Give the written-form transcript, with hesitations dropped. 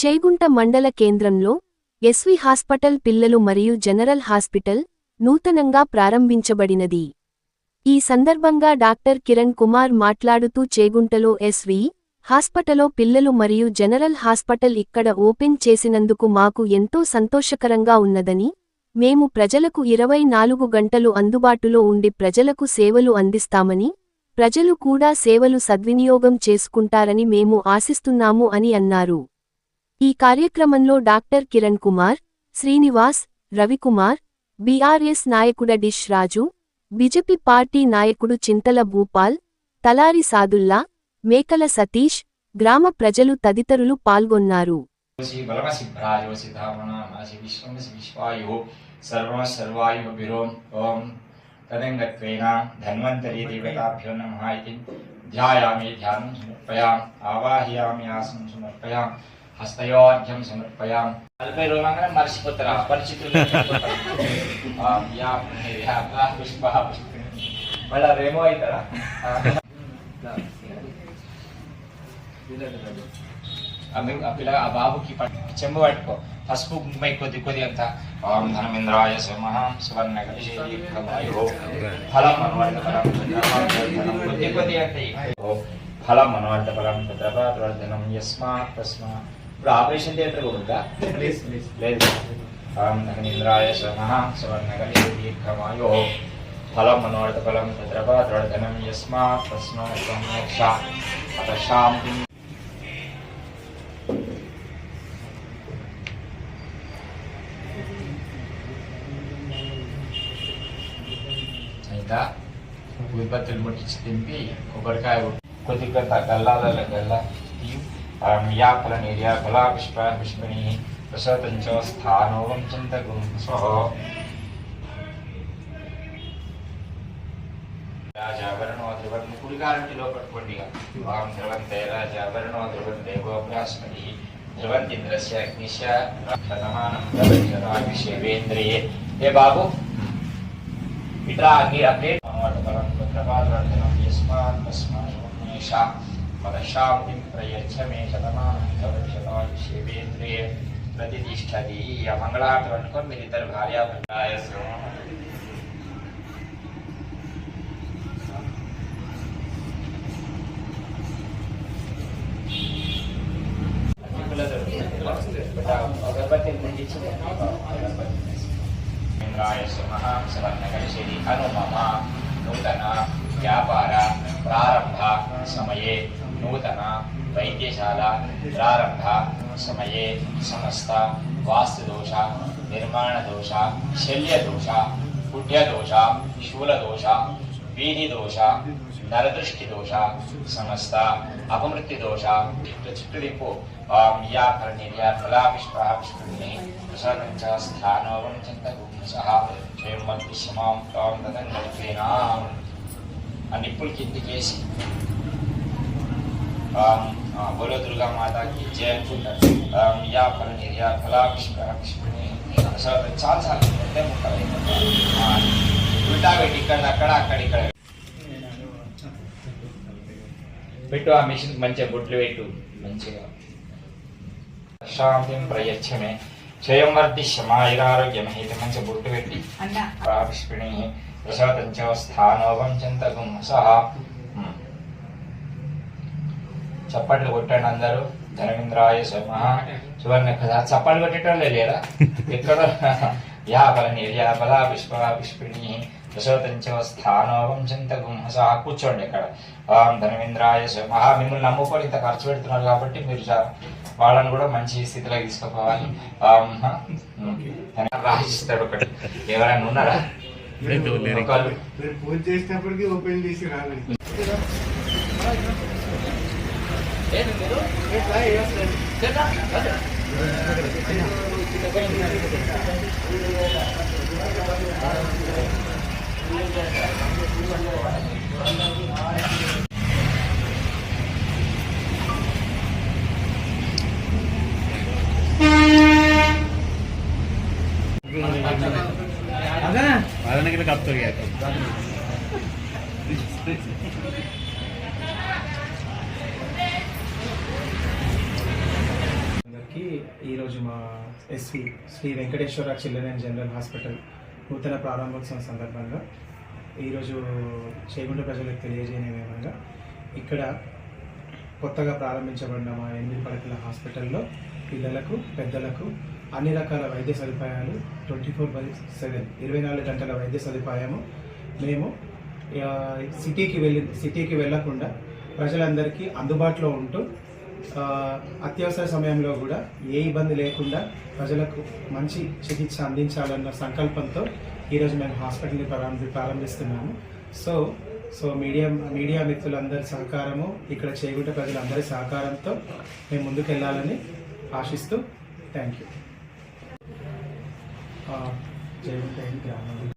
చేగుంట మండల కేంద్రంలో SV hospital పిల్లలు మరియు జనరల్ హాస్పిటల్ నూతనంగా ప్రారంభించబడినది. ఈ సందర్భంగా డాక్టర్ కిరణ్ కుమార్ మాట్లాడుతూ చేగుంటలో ఎస్వి హాస్పిటల్లో పిల్లలు మరియు జనరల్ హాస్పిటల్ ఇక్కడ ఓపెన్ చేసినందుకు మాకు ఎంతో సంతోషకరంగా ఉన్నదని, మేము ప్రజలకు 24 గంటలు అందుబాటులో ఉండి ప్రజలకు సేవలు అందిస్తామని, ప్రజలు కూడా సేవలు సద్వినియోగం చేసుకుంటారని మేము ఆశిస్తున్నాము అని అన్నారు. ఈ కార్యక్రమంలో డాక్టర్ కిరణ్ కుమార్, శ్రీనివాస్, రవికుమార్, బీఆర్ఎస్ నాయకుడ డిష్ రాజు, బీజేపీ పార్టీ నాయకుడు చింతల భూపాల్, తలారి సాదుల్లా, మేకల సతీష్, గ్రామ ప్రజలు తదితరులు పాల్గొన్నారు. హస్తయోర్ఘ్యం సమర్పయాం. 40 రోజులంగానే మర్చిపోతారా పరిస్థితులు. మళ్ళీ రేమో అవుతారా? ఆ బాబుకి చెంబు పట్టుకో, పసుపు కొద్ది అంతా. ఓం ధనమింద్రాయ సమః సువర్ణగలిషే ఫలం అనువర్త ఫలం కొద్ది అంటే ఫలం అనువర్త ఫలం భద్రపాత్వర్ధనం యస్మాత్ తస్మాత్. ఇప్పుడు ఆపరేషన్ థియేటర్ కూడా లేదు. ఓం ధనమింద్రాయ సమః సువర్ణగలిషే దీర్ఘమాయో ఫలం మనోర్థ ఫలం భద్రపాత్వర్ధనం యస్మాత్ తస్మాత్ సంరక్ష అత శాంతి. ఇంకా ఉత్పత్తులు ముట్టించి తింపి కొబ్బరికాయ కొద్ది కొంత గల్లాలలో గల్లా యాఫల నిర్యా ఫలా పుష్ప పుష్పిణి ప్రసతంచో స్థానోవం చింతకు స్వహో. రాజాభరణో ధ్రువం కుడికారంటిలో పట్టుకోండి. వాం ధ్రువంతే రాజాభరణో ధ్రువం దేవో బృహస్పతి ధ్రువంతింద్రస్య అగ్నిశ్య శతమానం ప్రవేంద్రియే. ఏ బాబు ఇట్లా అగ్ని అప్డేట్ భద్రపాత్వర్ధనం యస్మాత్ తస్మాత్ మదశాంతిం ప్రయచ్చ మే శతమానం ప్రవేంద్రియే ప్రతిష్టతి. ఆ మంగళహారతి పట్టుకొని మీరు ఇద్దరు భార్యాభర్తయ అగరబత్తి ముండిచ్చి సువర్ణగలిషేది హనుమమ నూతన వ్యాపార ప్రారంభ సమయే నూతన వైద్యశాల ప్రారంభ సమయే సమస్త వాస్తుదోష నిర్మాణదోష శల్యదోష పుణ్యదోష శూలదోష వీధిదోష నరదృష్టిదోష సమస్త అపమృత్యుదోష చుట్టూ దింపు. యాఫల నిర్యా ఫలా పుష్ప పుష్పిణి ప్రసదంచ స్థానోవం చింతగుంసః స్వయం మద్విషమాం తాం దదంగత్వేనా. ఆ నిప్పులు కిందికేసి బోలో దుర్గా మాతాకి జయ అనుకుంటారు. యాఫల నిర్యా ఫలా పుష్ప పుష్పిణి ప్రసదం చాలాసార్లు ఉంటే ముక్కలు ఉల్టా పెట్టి ఇక్కడ అక్కడ అక్కడిక్కడ పెట్టు. ఆ మిషన్ మంచిగా బొట్లు పెట్టు మంచిగా. శాంతిం ప్రయచ్చమే క్షయం వర్ధిష్యమాయురారోగ్యమే. ఇది మంచిగా బొట్టు పెట్టి పుష్పిణి ప్రసవతంచ స్థానోవం చింతకం సహ. చప్పట్లు కొట్టండి అందరూ. ధనమింద్రాయ సమః సువర్ణ కదా చప్పట్లు కొట్టేటోళ్ళే లేరా ఎక్కడ. యాఫల నిర్యాఫల పుష్ప పుష్పిణి ప్రసవతంచ స్థానోవం చింతకం సహ. కూర్చోండి ఇక్కడ. ధనమింద్రాయ సమః. మిమ్మల్ని నమ్ముకొని ఇంత ఖర్చు పెడుతున్నారు కాబట్టి మీరు వాళ్ళని కూడా మంచి స్థితిలో తీసుకుపోవాలి. రాసిస్తాడు ఒకటి. ఎవరైనా ఉన్నారా? ఫోన్ చేసినప్పటికీ ఓపెన్ చేసి రాలేదు. कब तो गया की ఈరోజు మా SV Sri Venkateswara children and general hospital నూతన ప్రారంభోత్సవం సందర్భంగా ఈరోజు చేగుంట ప్రజలకు తెలియజేయమనగా ఇక్కడ కొత్తగా ప్రారంభించబడిన మా 8 పడకల హాస్పిటల్లో పిల్లలకు పెద్దలకు అన్ని రకాల వైద్య సదుపాయాలు 24/7 24 గంటల వైద్య సదుపాయము మేము సిటీకి వెళ్ళకుండా ప్రజలందరికీ అందుబాటులో ఉంటూ అత్యవసర సమయంలో కూడా ఏ ఇబ్బంది లేకుండా ప్రజలకు మంచి చికిత్స అందించాలన్న సంకల్పంతో ఈరోజు మేము హాస్పిటల్ని ప్రారంభిస్తున్నాము. సో మీడియా మిత్రులందరి సహకారము, ఇక్కడ చేగుంట ప్రజలందరి సహకారంతో మేము ముందుకెళ్ళాలని ఆశిస్తూ థ్యాంక్ యూ. చేగుంట గ్రామం